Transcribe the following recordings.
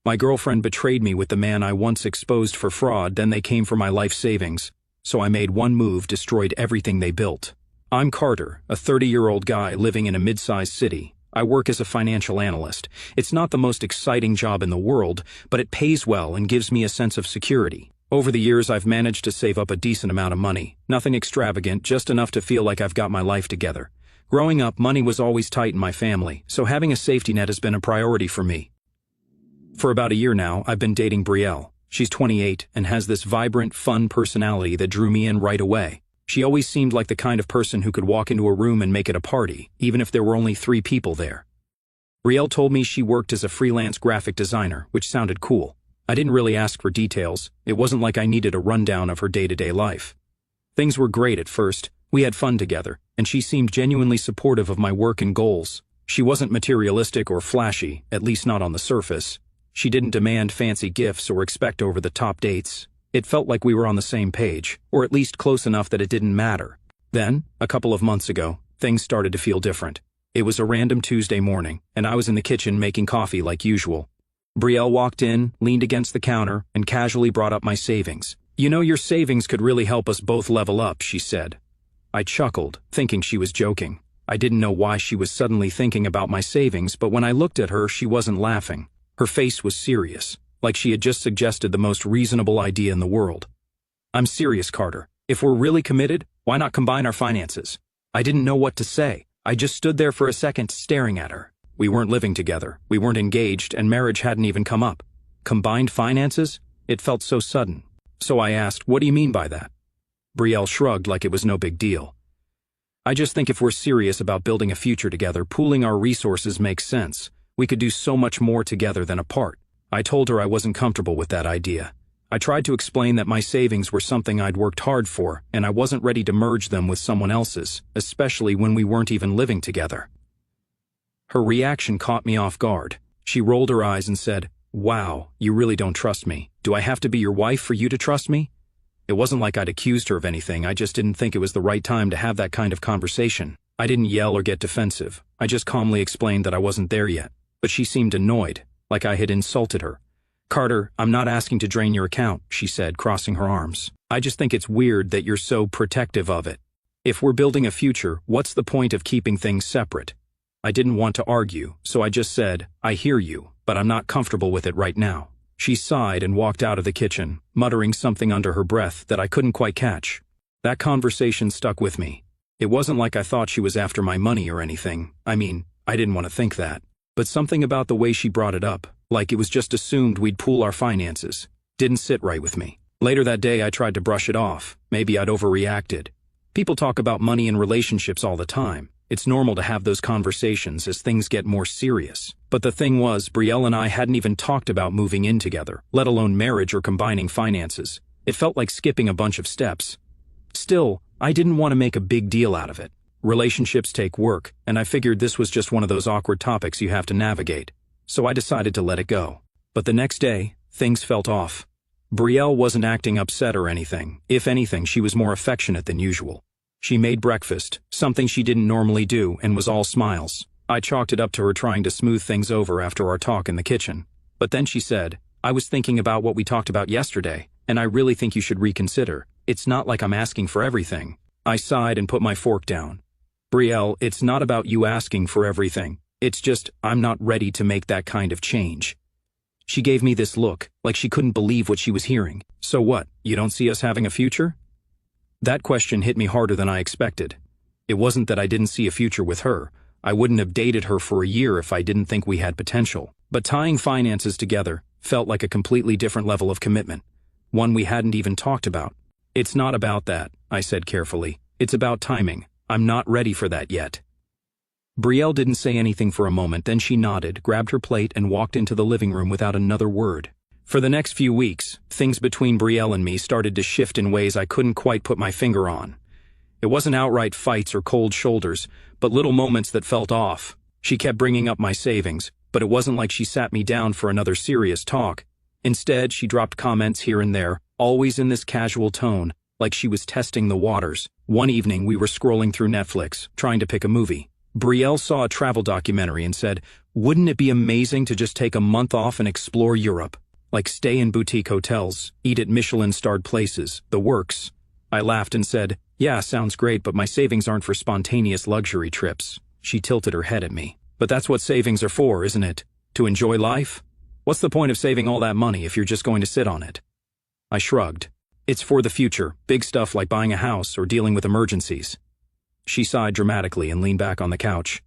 My girlfriend betrayed me with the man I once exposed for fraud, then they came for my life savings. So I made one move, destroyed everything they built. I'm Carter, a 30-year-old guy living in a mid-sized city. I work as a financial analyst. It's not the most exciting job in the world, but it pays well and gives me a sense of security. Over the years, I've managed to save up a decent amount of money. Nothing extravagant, just enough to feel like I've got my life together. Growing up, money was always tight in my family, so having a safety net has been a priority for me. For about a year now, I've been dating Brielle. She's 28 and has this vibrant, fun personality that drew me in right away. She always seemed like the kind of person who could walk into a room and make it a party, even if there were only 3 people there. Brielle told me she worked as a freelance graphic designer, which sounded cool. I didn't really ask for details. It wasn't like I needed a rundown of her day-to-day life. Things were great at first. We had fun together, and she seemed genuinely supportive of my work and goals. She wasn't materialistic or flashy, at least not on the surface. She didn't demand fancy gifts or expect over-the-top dates. It felt like we were on the same page, or at least close enough that it didn't matter. Then, a couple of months ago, things started to feel different. It was a random Tuesday morning, and I was in the kitchen making coffee like usual. Brielle walked in, leaned against the counter, and casually brought up my savings. "You know, your savings could really help us both level up," she said. I chuckled, thinking she was joking. I didn't know why she was suddenly thinking about my savings, but when I looked at her, she wasn't laughing. Her face was serious, like she had just suggested the most reasonable idea in the world. "I'm serious, Carter. If we're really committed, why not combine our finances?" I didn't know what to say. I just stood there for a second, staring at her. We weren't living together, we weren't engaged, and marriage hadn't even come up. Combined finances? It felt so sudden. So I asked, "What do you mean by that?" Brielle shrugged like it was no big deal. "I just think if we're serious about building a future together, pooling our resources makes sense. We could do so much more together than apart." I told her I wasn't comfortable with that idea. I tried to explain that my savings were something I'd worked hard for, and I wasn't ready to merge them with someone else's, especially when we weren't even living together. Her reaction caught me off guard. She rolled her eyes and said, "Wow, you really don't trust me. Do I have to be your wife for you to trust me?" It wasn't like I'd accused her of anything, I just didn't think it was the right time to have that kind of conversation. I didn't yell or get defensive. I just calmly explained that I wasn't there yet. But she seemed annoyed, like I had insulted her. "Carter, I'm not asking to drain your account," she said, crossing her arms. "I just think it's weird that you're so protective of it. If we're building a future, what's the point of keeping things separate?" I didn't want to argue, so I just said, "I hear you, but I'm not comfortable with it right now." She sighed and walked out of the kitchen, muttering something under her breath that I couldn't quite catch. That conversation stuck with me. It wasn't like I thought she was after my money or anything. I mean, I didn't want to think that. But something about the way she brought it up, like it was just assumed we'd pool our finances, didn't sit right with me. Later that day, I tried to brush it off. Maybe I'd overreacted. People talk about money in relationships all the time. It's normal to have those conversations as things get more serious. But the thing was, Brielle and I hadn't even talked about moving in together, let alone marriage or combining finances. It felt like skipping a bunch of steps. Still, I didn't want to make a big deal out of it. Relationships take work, and I figured this was just one of those awkward topics you have to navigate. So I decided to let it go. But the next day, things felt off. Brielle wasn't acting upset or anything. If anything, she was more affectionate than usual. She made breakfast, something she didn't normally do, and was all smiles. I chalked it up to her trying to smooth things over after our talk in the kitchen. But then she said, "I was thinking about what we talked about yesterday, and I really think you should reconsider. It's not like I'm asking for everything." I sighed and put my fork down. "Brielle, it's not about you asking for everything. It's just, I'm not ready to make that kind of change." She gave me this look, like she couldn't believe what she was hearing. "So what, you don't see us having a future?" That question hit me harder than I expected. It wasn't that I didn't see a future with her. I wouldn't have dated her for a year if I didn't think we had potential. But tying finances together felt like a completely different level of commitment, one we hadn't even talked about. "It's not about that," I said carefully. "It's about timing. I'm not ready for that yet." Brielle didn't say anything for a moment, then she nodded, grabbed her plate, and walked into the living room without another word. For the next few weeks, things between Brielle and me started to shift in ways I couldn't quite put my finger on. It wasn't outright fights or cold shoulders, but little moments that felt off. She kept bringing up my savings, but it wasn't like she sat me down for another serious talk. Instead, she dropped comments here and there, always in this casual tone, like she was testing the waters. One evening, we were scrolling through Netflix, trying to pick a movie. Brielle saw a travel documentary and said, "Wouldn't it be amazing to just take a month off and explore Europe? Like stay in boutique hotels, eat at Michelin-starred places, the works." I laughed and said, "Yeah, sounds great, but my savings aren't for spontaneous luxury trips." She tilted her head at me. "But that's what savings are for, isn't it? To enjoy life? What's the point of saving all that money if you're just going to sit on it?" I shrugged. "It's for the future, big stuff like buying a house or dealing with emergencies." She sighed dramatically and leaned back on the couch.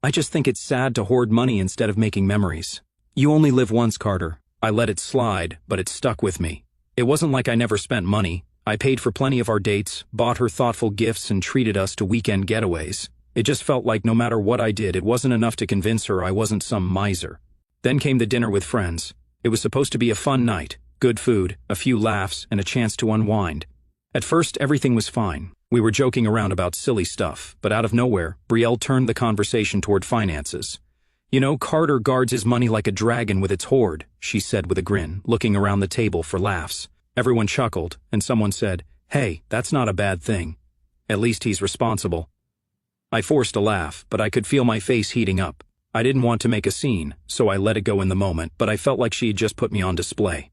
"I just think it's sad to hoard money instead of making memories. You only live once, Carter." I let it slide, but it stuck with me. It wasn't like I never spent money. I paid for plenty of our dates, bought her thoughtful gifts, and treated us to weekend getaways. It just felt like no matter what I did, it wasn't enough to convince her I wasn't some miser. Then came the dinner with friends. It was supposed to be a fun night, good food, a few laughs, and a chance to unwind. At first, everything was fine. We were joking around about silly stuff, but out of nowhere, Brielle turned the conversation toward finances. "You know, Carter guards his money like a dragon with its hoard," she said with a grin, looking around the table for laughs. Everyone chuckled, and someone said, "Hey, that's not a bad thing. At least he's responsible." I forced a laugh, but I could feel my face heating up. I didn't want to make a scene, so I let it go in the moment, but I felt like she had just put me on display.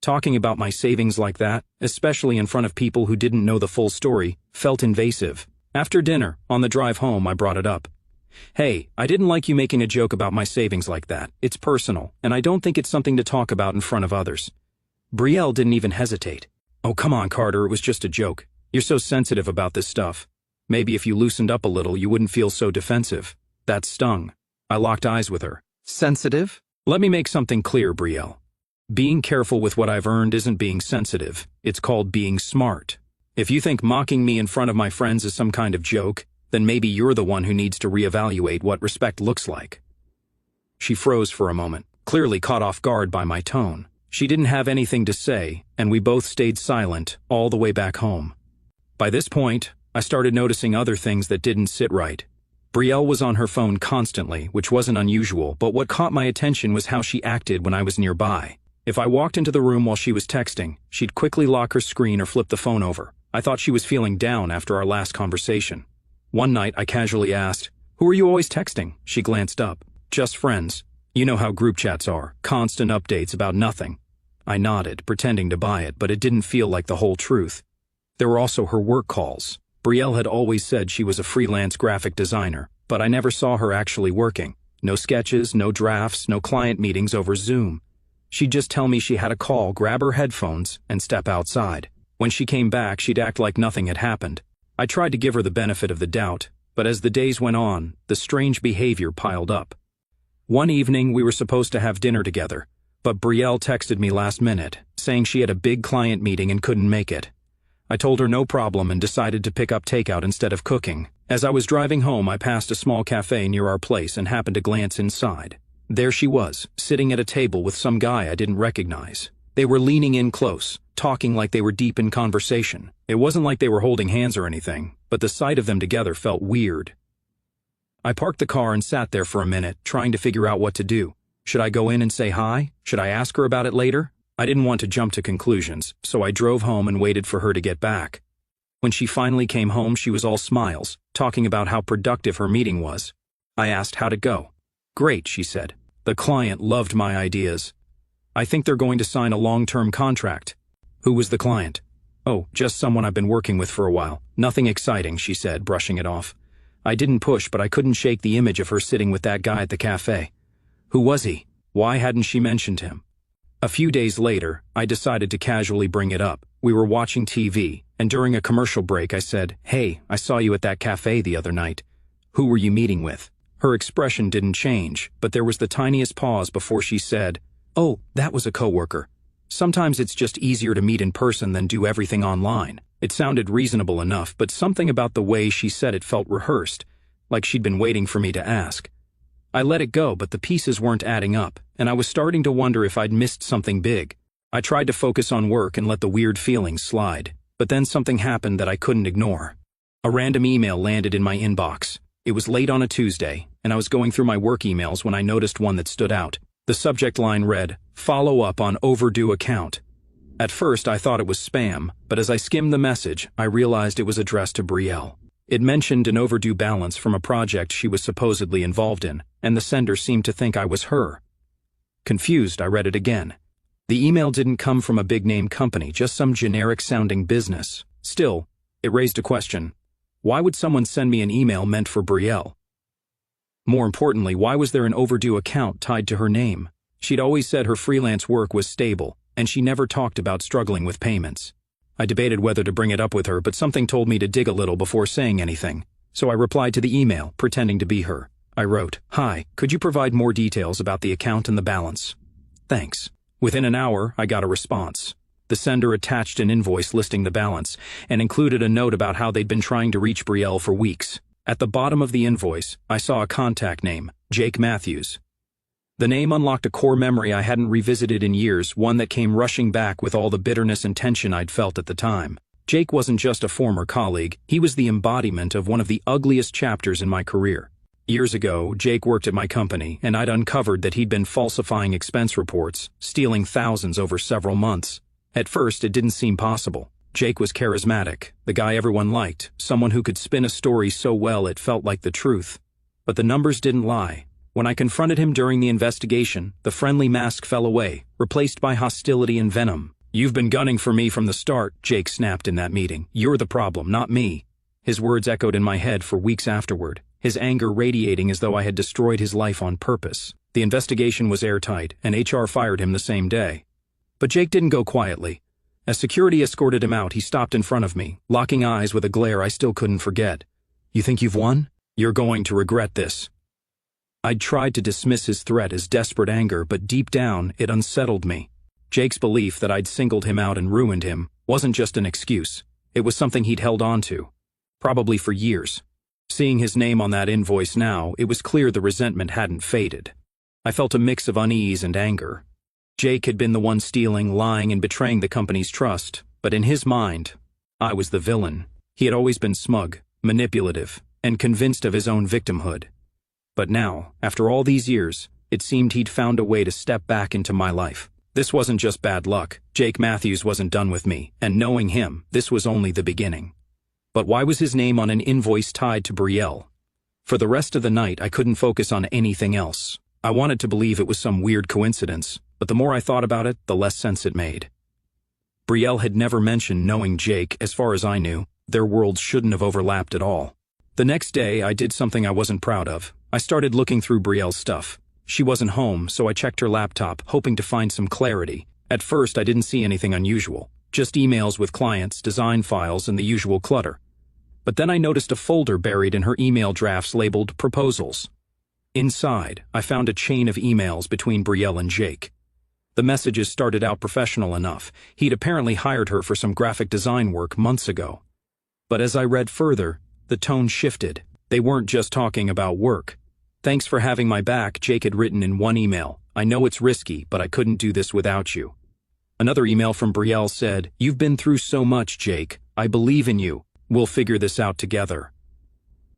Talking about my savings like that, especially in front of people who didn't know the full story, felt invasive. After dinner, on the drive home, I brought it up. "Hey, I didn't like you making a joke about my savings like that. It's personal, and I don't think it's something to talk about in front of others." Brielle didn't even hesitate. "Oh, come on, Carter, it was just a joke. You're so sensitive about this stuff. Maybe if you loosened up a little, you wouldn't feel so defensive." That stung. I locked eyes with her. "Sensitive? Let me make something clear, Brielle. Being careful with what I've earned isn't being sensitive. It's called being smart. If you think mocking me in front of my friends is some kind of joke, then maybe you're the one who needs to reevaluate what respect looks like." She froze for a moment, clearly caught off guard by my tone. She didn't have anything to say, and we both stayed silent all the way back home. By this point, I started noticing other things that didn't sit right. Brielle was on her phone constantly, which wasn't unusual, but what caught my attention was how she acted when I was nearby. If I walked into the room while she was texting, she'd quickly lock her screen or flip the phone over. I thought she was feeling down after our last conversation. One night, I casually asked, "Who are you always texting?" She glanced up. "Just friends. You know how group chats are, constant updates about nothing." I nodded, pretending to buy it, but it didn't feel like the whole truth. There were also her work calls. Brielle had always said she was a freelance graphic designer, but I never saw her actually working. No sketches, no drafts, no client meetings over Zoom. She'd just tell me she had a call, grab her headphones, and step outside. When she came back, she'd act like nothing had happened. I tried to give her the benefit of the doubt, but as the days went on, the strange behavior piled up. One evening, we were supposed to have dinner together, but Brielle texted me last minute, saying she had a big client meeting and couldn't make it. I told her no problem and decided to pick up takeout instead of cooking. As I was driving home, I passed a small cafe near our place and happened to glance inside. There she was, sitting at a table with some guy I didn't recognize. They were leaning in close, talking like they were deep in conversation. It wasn't like they were holding hands or anything, but the sight of them together felt weird. I parked the car and sat there for a minute, trying to figure out what to do. Should I go in and say hi? Should I ask her about it later? I didn't want to jump to conclusions, so I drove home and waited for her to get back. When she finally came home, she was all smiles, talking about how productive her meeting was. I asked how'd it go. "Great," she said. "The client loved my ideas. I think they're going to sign a long-term contract." "Who was the client?" "Oh, just someone I've been working with for a while. Nothing exciting," she said, brushing it off. I didn't push, but I couldn't shake the image of her sitting with that guy at the cafe. Who was he? Why hadn't she mentioned him? A few days later, I decided to casually bring it up. We were watching TV, and during a commercial break I said, "Hey, I saw you at that cafe the other night. Who were you meeting with?" Her expression didn't change, but there was the tiniest pause before she said, "Oh, that was a coworker. Sometimes it's just easier to meet in person than do everything online." It sounded reasonable enough, but something about the way she said it felt rehearsed, like she'd been waiting for me to ask. I let it go, but the pieces weren't adding up, and I was starting to wonder if I'd missed something big. I tried to focus on work and let the weird feelings slide, but then something happened that I couldn't ignore. A random email landed in my inbox. It was late on a Tuesday, and I was going through my work emails when I noticed one that stood out. The subject line read, "Follow up on overdue account." At first I thought it was spam, but as I skimmed the message, I realized it was addressed to Brielle. It mentioned an overdue balance from a project she was supposedly involved in, and the sender seemed to think I was her. Confused, I read it again. The email didn't come from a big-name company, just some generic-sounding business. Still, it raised a question. Why would someone send me an email meant for Brielle? More importantly, why was there an overdue account tied to her name? She'd always said her freelance work was stable, and she never talked about struggling with payments. I debated whether to bring it up with her, but something told me to dig a little before saying anything. So I replied to the email, pretending to be her. I wrote, "Hi, could you provide more details about the account and the balance? Thanks." Within an hour, I got a response. The sender attached an invoice listing the balance, and included a note about how they'd been trying to reach Brielle for weeks. At the bottom of the invoice, I saw a contact name, Jake Matthews. The name unlocked a core memory I hadn't revisited in years, one that came rushing back with all the bitterness and tension I'd felt at the time. Jake wasn't just a former colleague, he was the embodiment of one of the ugliest chapters in my career. Years ago, Jake worked at my company, and I'd uncovered that he'd been falsifying expense reports, stealing thousands over several months. At first, it didn't seem possible. Jake was charismatic, the guy everyone liked, someone who could spin a story so well it felt like the truth. But the numbers didn't lie. When I confronted him during the investigation, the friendly mask fell away, replaced by hostility and venom. "You've been gunning for me from the start," Jake snapped in that meeting. "You're the problem, not me." His words echoed in my head for weeks afterward, his anger radiating as though I had destroyed his life on purpose. The investigation was airtight, and HR fired him the same day. But Jake didn't go quietly. As security escorted him out, he stopped in front of me, locking eyes with a glare I still couldn't forget. "You think you've won? You're going to regret this." I'd tried to dismiss his threat as desperate anger, but deep down, it unsettled me. Jake's belief that I'd singled him out and ruined him wasn't just an excuse. It was something he'd held on to, probably for years. Seeing his name on that invoice now, it was clear the resentment hadn't faded. I felt a mix of unease and anger. Jake had been the one stealing, lying, and betraying the company's trust, but in his mind, I was the villain. He had always been smug, manipulative, and convinced of his own victimhood. But now, after all these years, it seemed he'd found a way to step back into my life. This wasn't just bad luck. Jake Matthews wasn't done with me, and knowing him, this was only the beginning. But why was his name on an invoice tied to Brielle? For the rest of the night, I couldn't focus on anything else. I wanted to believe it was some weird coincidence, but the more I thought about it, the less sense it made. Brielle had never mentioned knowing Jake. As far as I knew, their worlds shouldn't have overlapped at all. The next day, I did something I wasn't proud of. I started looking through Brielle's stuff. She wasn't home, so I checked her laptop, hoping to find some clarity. At first, I didn't see anything unusual, just emails with clients, design files, and the usual clutter. But then I noticed a folder buried in her email drafts labeled Proposals. Inside, I found a chain of emails between Brielle and Jake. The messages started out professional enough. He'd apparently hired her for some graphic design work months ago. But as I read further, the tone shifted. They weren't just talking about work. "Thanks for having my back," Jake had written in one email. "I know it's risky, but I couldn't do this without you." Another email from Brielle said, "You've been through so much, Jake. I believe in you. We'll figure this out together."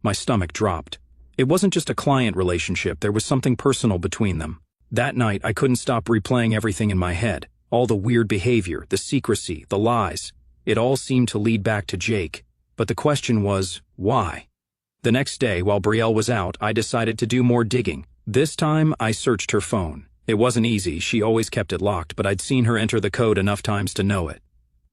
My stomach dropped. It wasn't just a client relationship, there was something personal between them. That night, I couldn't stop replaying everything in my head. All the weird behavior, the secrecy, the lies. It all seemed to lead back to Jake. But the question was, why? The next day, while Brielle was out, I decided to do more digging. This time, I searched her phone. It wasn't easy, she always kept it locked, but I'd seen her enter the code enough times to know it.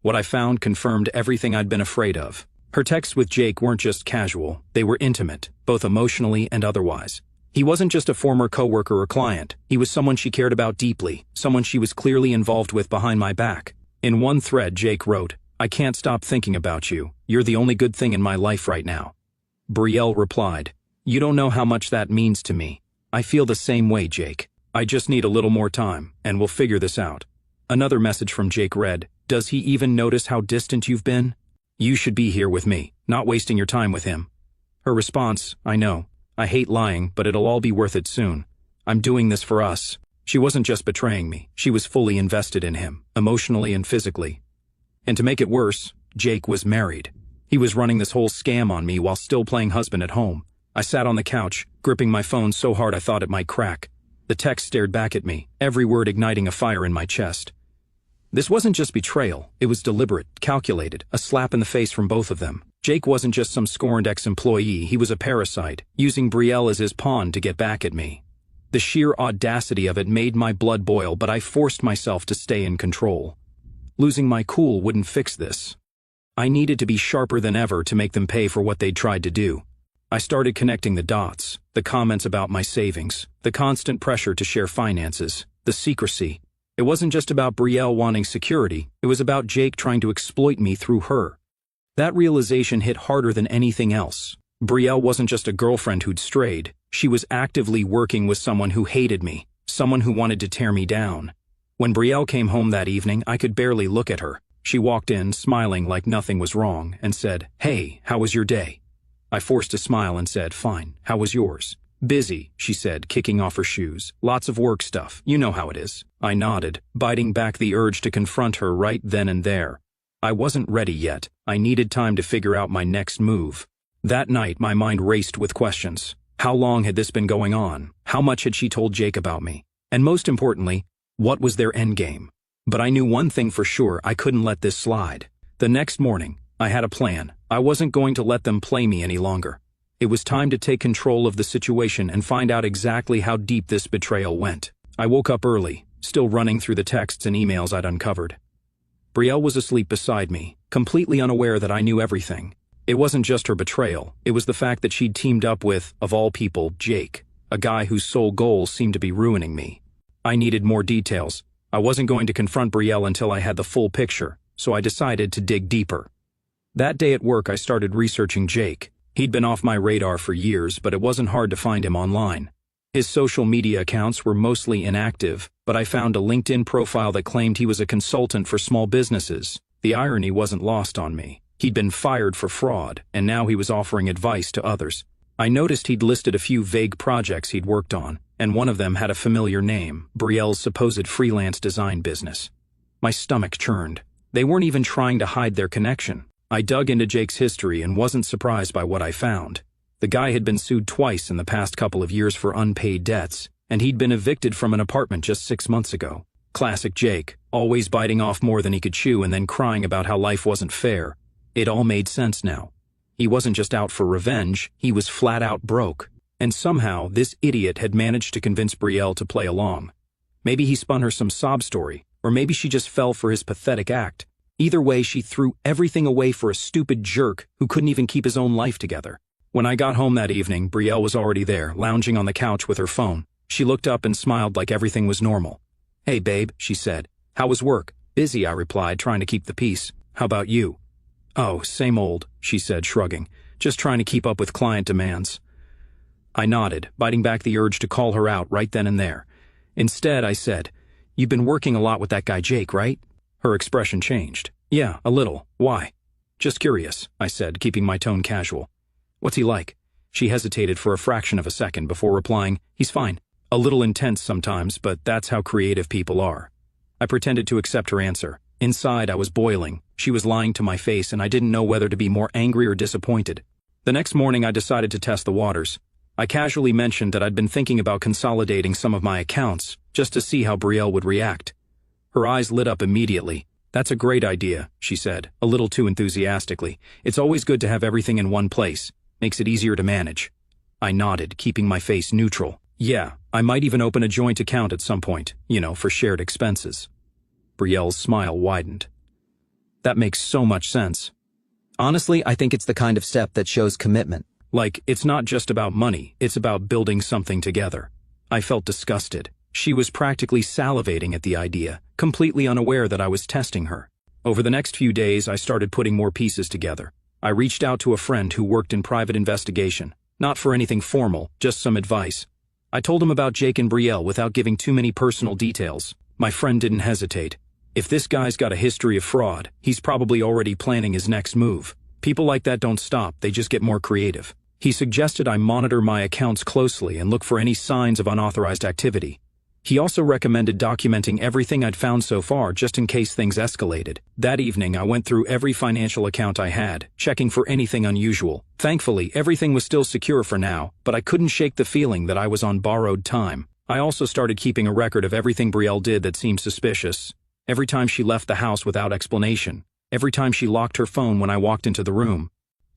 What I found confirmed everything I'd been afraid of. Her texts with Jake weren't just casual, they were intimate, both emotionally and otherwise. He wasn't just a former coworker or client, he was someone she cared about deeply, someone she was clearly involved with behind my back. In one thread, Jake wrote, "I can't stop thinking about you. You're the only good thing in my life right now." Brielle replied, "You don't know how much that means to me. I feel the same way, Jake. I just need a little more time, and we'll figure this out." Another message from Jake read, "Does he even notice how distant you've been? You should be here with me, not wasting your time with him." Her response, "I know. I hate lying, but it'll all be worth it soon. I'm doing this for us." She wasn't just betraying me, she was fully invested in him, emotionally and physically. And to make it worse, Jake was married. He was running this whole scam on me while still playing husband at home. I sat on the couch, gripping my phone so hard I thought it might crack. The text stared back at me, every word igniting a fire in my chest. This wasn't just betrayal, it was deliberate, calculated, a slap in the face from both of them. Jake wasn't just some scorned ex-employee, he was a parasite, using Brielle as his pawn to get back at me. The sheer audacity of it made my blood boil, but I forced myself to stay in control. Losing my cool wouldn't fix this. I needed to be sharper than ever to make them pay for what they'd tried to do. I started connecting the dots, the comments about my savings, the constant pressure to share finances, the secrecy. It wasn't just about Brielle wanting security, it was about Jake trying to exploit me through her. That realization hit harder than anything else. Brielle wasn't just a girlfriend who'd strayed, she was actively working with someone who hated me, someone who wanted to tear me down. When Brielle came home that evening, I could barely look at her. She walked in, smiling like nothing was wrong, and said, "Hey, how was your day?" I forced a smile and said, "Fine, how was yours?" "Busy," she said, kicking off her shoes. "Lots of work stuff, you know how it is." I nodded, biting back the urge to confront her right then and there. I wasn't ready yet. I needed time to figure out my next move. That night, my mind raced with questions. How long had this been going on? How much had she told Jake about me? And most importantly, what was their endgame? But I knew one thing for sure, I couldn't let this slide. The next morning, I had a plan. I wasn't going to let them play me any longer. It was time to take control of the situation and find out exactly how deep this betrayal went. I woke up early, still running through the texts and emails I'd uncovered. Brielle was asleep beside me, completely unaware that I knew everything. It wasn't just her betrayal, it was the fact that she'd teamed up with, of all people, Jake, a guy whose sole goal seemed to be ruining me. I needed more details. I wasn't going to confront Brielle until I had the full picture, so I decided to dig deeper. That day at work I started researching Jake. He'd been off my radar for years, but it wasn't hard to find him online. His social media accounts were mostly inactive, but I found a LinkedIn profile that claimed he was a consultant for small businesses. The irony wasn't lost on me. He'd been fired for fraud, and now he was offering advice to others. I noticed he'd listed a few vague projects he'd worked on, and one of them had a familiar name, Brielle's supposed freelance design business. My stomach churned. They weren't even trying to hide their connection. I dug into Jake's history and wasn't surprised by what I found. The guy had been sued twice in the past couple of years for unpaid debts, and he'd been evicted from an apartment just 6 months ago. Classic Jake, always biting off more than he could chew and then crying about how life wasn't fair. It all made sense now. He wasn't just out for revenge, he was flat out broke. And somehow, this idiot had managed to convince Brielle to play along. Maybe he spun her some sob story, or maybe she just fell for his pathetic act. Either way, she threw everything away for a stupid jerk who couldn't even keep his own life together. When I got home that evening, Brielle was already there, lounging on the couch with her phone. She looked up and smiled like everything was normal. "Hey babe," she said. "How was work?" "Busy," I replied, trying to keep the peace. "How about you?" "Oh, same old," she said, shrugging. "Just trying to keep up with client demands." I nodded, biting back the urge to call her out right then and there. Instead, I said, "You've been working a lot with that guy Jake, right?" Her expression changed. "Yeah, a little. Why?" "Just curious," I said, keeping my tone casual. "What's he like?" She hesitated for a fraction of a second before replying, "He's fine. A little intense sometimes, but that's how creative people are." I pretended to accept her answer. Inside, I was boiling. She was lying to my face, and I didn't know whether to be more angry or disappointed. The next morning, I decided to test the waters. I casually mentioned that I'd been thinking about consolidating some of my accounts, just to see how Brielle would react. Her eyes lit up immediately. "That's a great idea," she said, a little too enthusiastically. "It's always good to have everything in one place. Makes it easier to manage." I nodded, keeping my face neutral. "Yeah, I might even open a joint account at some point, for shared expenses." Brielle's smile widened. "That makes so much sense." Honestly, I think it's the kind of step that shows commitment. Like, it's not just about money, it's about building something together. I felt disgusted. She was practically salivating at the idea, completely unaware that I was testing her. Over the next few days, I started putting more pieces together. I reached out to a friend who worked in private investigation, not for anything formal, just some advice. I told him about Jake and Brielle without giving too many personal details. My friend didn't hesitate. If this guy's got a history of fraud, he's probably already planning his next move. People like that don't stop, they just get more creative. He suggested I monitor my accounts closely and look for any signs of unauthorized activity. He also recommended documenting everything I'd found so far just in case things escalated. That evening, I went through every financial account I had, checking for anything unusual. Thankfully, everything was still secure for now, but I couldn't shake the feeling that I was on borrowed time. I also started keeping a record of everything Brielle did that seemed suspicious. Every time she left the house without explanation. Every time she locked her phone when I walked into the room.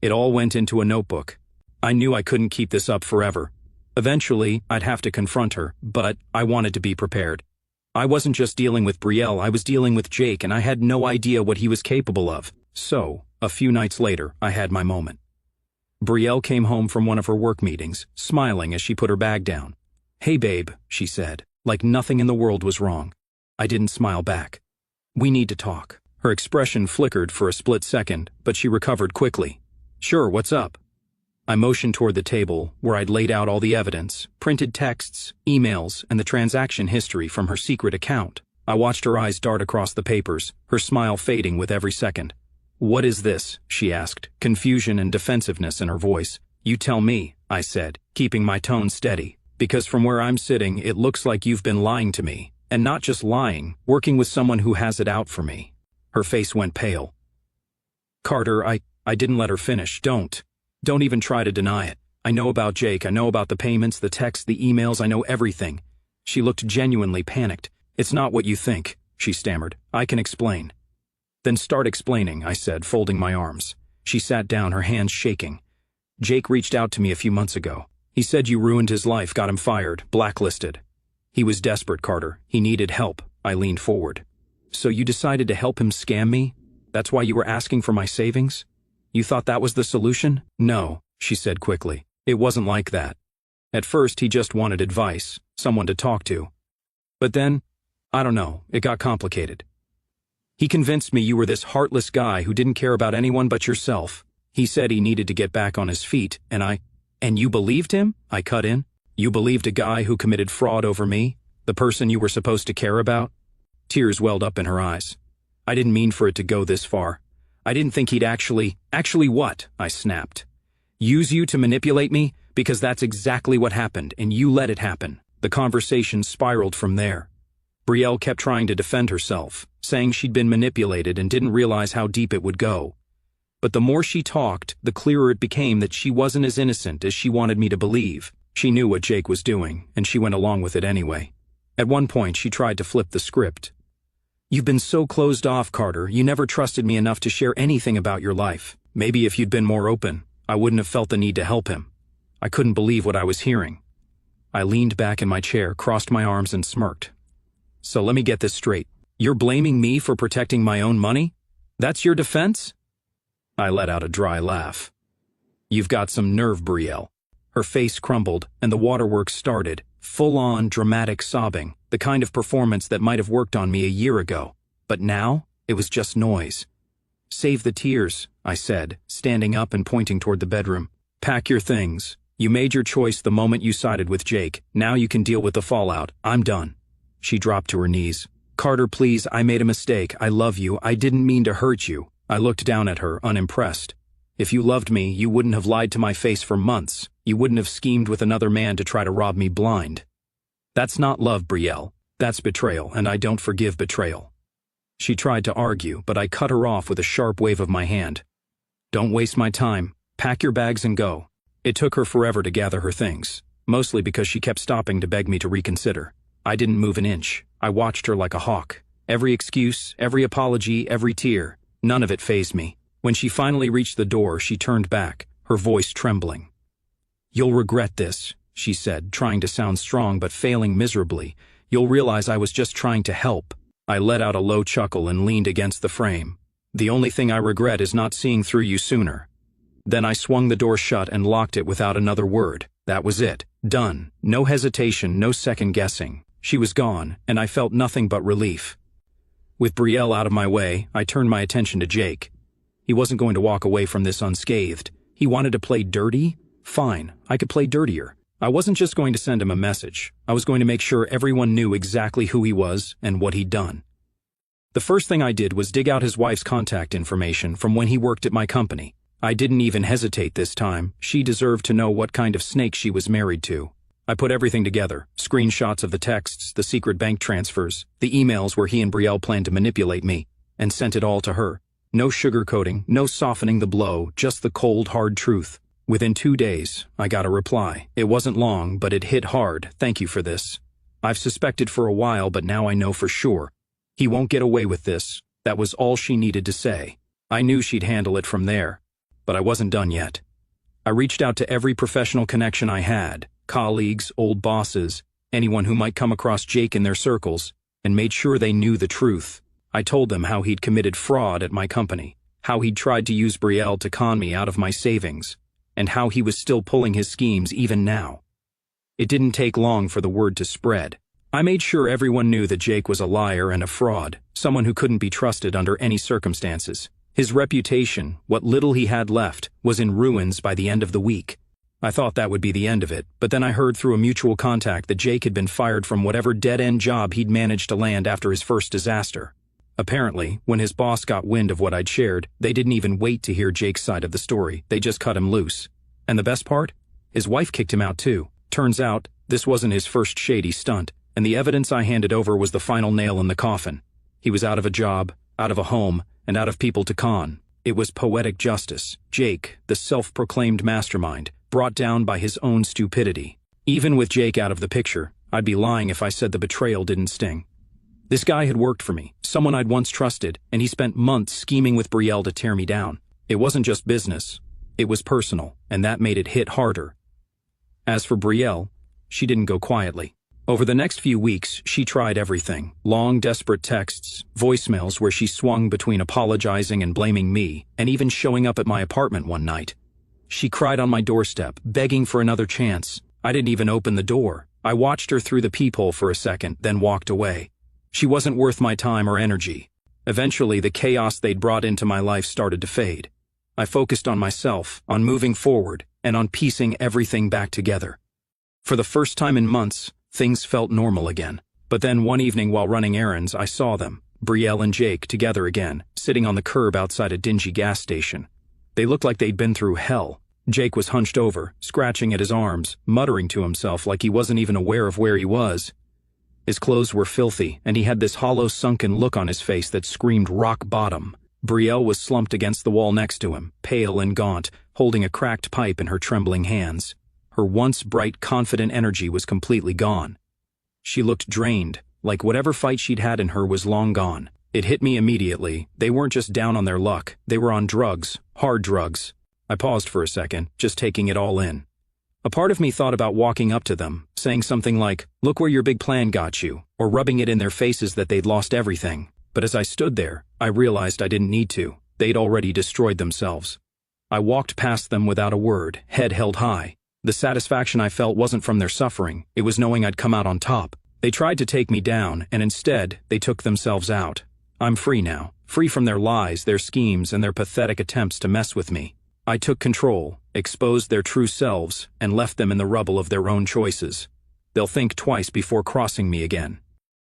It all went into a notebook. I knew I couldn't keep this up forever. Eventually, I'd have to confront her, but I wanted to be prepared. I wasn't just dealing with Brielle, I was dealing with Jake, and I had no idea what he was capable of. So, a few nights later, I had my moment. Brielle came home from one of her work meetings, smiling as she put her bag down. "Hey babe," she said, like nothing in the world was wrong. I didn't smile back. "We need to talk." Her expression flickered for a split second, but she recovered quickly. "Sure, what's up?" I motioned toward the table, where I'd laid out all the evidence, printed texts, emails, and the transaction history from her secret account. I watched her eyes dart across the papers, her smile fading with every second. "What is this?" she asked, confusion and defensiveness in her voice. "You tell me," I said, keeping my tone steady, "because from where I'm sitting, it looks like you've been lying to me, and not just lying, working with someone who has it out for me." Her face went pale. "Carter, I didn't let her finish. Don't even try to deny it. I know about Jake, I know about the payments, the texts, the emails, I know everything." She looked genuinely panicked. "It's not what you think," she stammered. "I can explain." "Then start explaining," I said, folding my arms. She sat down, her hands shaking. "Jake reached out to me a few months ago. He said you ruined his life, got him fired, blacklisted. He was desperate, Carter. He needed help." I leaned forward. "So you decided to help him scam me? That's why you were asking for my savings? You thought that was the solution?" "No," she said quickly. "It wasn't like that. At first, he just wanted advice, someone to talk to. But then, I don't know, it got complicated. He convinced me you were this heartless guy who didn't care about anyone but yourself. He said he needed to get back on his feet, and you believed him?" I cut in. "You believed a guy who committed fraud over me? The person you were supposed to care about?" Tears welled up in her eyes. "I didn't mean for it to go this far. I didn't think he'd actually what?" I snapped. "Use you to manipulate me? Because that's exactly what happened, and you let it happen." The conversation spiraled from there. Brielle kept trying to defend herself, saying she'd been manipulated and didn't realize how deep it would go. But the more she talked, the clearer it became that she wasn't as innocent as she wanted me to believe. She knew what Jake was doing, and she went along with it anyway. At one point, she tried to flip the script. "You've been so closed off, Carter. You never trusted me enough to share anything about your life. Maybe if you'd been more open, I wouldn't have felt the need to help him." I couldn't believe what I was hearing. I leaned back in my chair, crossed my arms, and smirked. "So let me get this straight. You're blaming me for protecting my own money? That's your defense?" I let out a dry laugh. "You've got some nerve, Brielle." Her face crumbled, and the waterworks started, full-on dramatic sobbing, the kind of performance that might have worked on me a year ago. But now, it was just noise. "Save the tears," I said, standing up and pointing toward the bedroom. "Pack your things. You made your choice the moment you sided with Jake. Now you can deal with the fallout. I'm done." She dropped to her knees. "Carter, please, I made a mistake. I love you. I didn't mean to hurt you." I looked down at her, unimpressed. "If you loved me, you wouldn't have lied to my face for months. You wouldn't have schemed with another man to try to rob me blind. That's not love, Brielle. That's betrayal, and I don't forgive betrayal." She tried to argue, but I cut her off with a sharp wave of my hand. "Don't waste my time. Pack your bags and go." It took her forever to gather her things, mostly because she kept stopping to beg me to reconsider. I didn't move an inch. I watched her like a hawk. Every excuse, every apology, every tear. None of it fazed me. When she finally reached the door, she turned back, her voice trembling. "You'll regret this," she said, trying to sound strong but failing miserably. "You'll realize I was just trying to help." I let out a low chuckle and leaned against the frame. "The only thing I regret is not seeing through you sooner." Then I swung the door shut and locked it without another word. That was it. Done. No hesitation, no second guessing. She was gone, and I felt nothing but relief. With Brielle out of my way, I turned my attention to Jake. He wasn't going to walk away from this unscathed. He wanted to play dirty? Fine, I could play dirtier. I wasn't just going to send him a message. I was going to make sure everyone knew exactly who he was and what he'd done. The first thing I did was dig out his wife's contact information from when he worked at my company. I didn't even hesitate this time. She deserved to know what kind of snake she was married to. I put everything together, screenshots of the texts, the secret bank transfers, the emails where he and Brielle planned to manipulate me, and sent it all to her. No sugarcoating, no softening the blow, just the cold, hard truth. Within 2 days, I got a reply. It wasn't long, but it hit hard. "Thank you for this. I've suspected for a while, but now I know for sure. He won't get away with this." That was all she needed to say. I knew she'd handle it from there. But I wasn't done yet. I reached out to every professional connection I had, colleagues, old bosses, anyone who might come across Jake in their circles, and made sure they knew the truth. I told them how he'd committed fraud at my company, how he'd tried to use Brielle to con me out of my savings, and how he was still pulling his schemes even now. It didn't take long for the word to spread. I made sure everyone knew that Jake was a liar and a fraud, someone who couldn't be trusted under any circumstances. His reputation, what little he had left, was in ruins by the end of the week. I thought that would be the end of it, but then I heard through a mutual contact that Jake had been fired from whatever dead-end job he'd managed to land after his first disaster. Apparently, when his boss got wind of what I'd shared, they didn't even wait to hear Jake's side of the story. They just cut him loose. And the best part? His wife kicked him out too. Turns out, this wasn't his first shady stunt, and the evidence I handed over was the final nail in the coffin. He was out of a job, out of a home, and out of people to con. It was poetic justice. Jake, the self-proclaimed mastermind, brought down by his own stupidity. Even with Jake out of the picture, I'd be lying if I said the betrayal didn't sting. This guy had worked for me, someone I'd once trusted, and he spent months scheming with Brielle to tear me down. It wasn't just business. It was personal, and that made it hit harder. As for Brielle, she didn't go quietly. Over the next few weeks, she tried everything. Long, desperate texts, voicemails where she swung between apologizing and blaming me, and even showing up at my apartment one night. She cried on my doorstep, begging for another chance. I didn't even open the door. I watched her through the peephole for a second, then walked away. She wasn't worth my time or energy. Eventually, the chaos they'd brought into my life started to fade. I focused on myself, on moving forward, and on piecing everything back together. For the first time in months, things felt normal again. But then one evening while running errands, I saw them, Brielle and Jake, together again, sitting on the curb outside a dingy gas station. They looked like they'd been through hell. Jake was hunched over, scratching at his arms, muttering to himself like he wasn't even aware of where he was. His clothes were filthy, and he had this hollow, sunken look on his face that screamed rock bottom. Brielle was slumped against the wall next to him, pale and gaunt, holding a cracked pipe in her trembling hands. Her once bright, confident energy was completely gone. She looked drained, like whatever fight she'd had in her was long gone. It hit me immediately. They weren't just down on their luck. They were on drugs, hard drugs. I paused for a second, just taking it all in. A part of me thought about walking up to them, saying something like, "Look where your big plan got you," or rubbing it in their faces that they'd lost everything. But as I stood there, I realized I didn't need to. They'd already destroyed themselves. I walked past them without a word, head held high. The satisfaction I felt wasn't from their suffering, it was knowing I'd come out on top. They tried to take me down, and instead, they took themselves out. I'm free now, free from their lies, their schemes, and their pathetic attempts to mess with me. I took control, exposed their true selves, and left them in the rubble of their own choices. They'll think twice before crossing me again.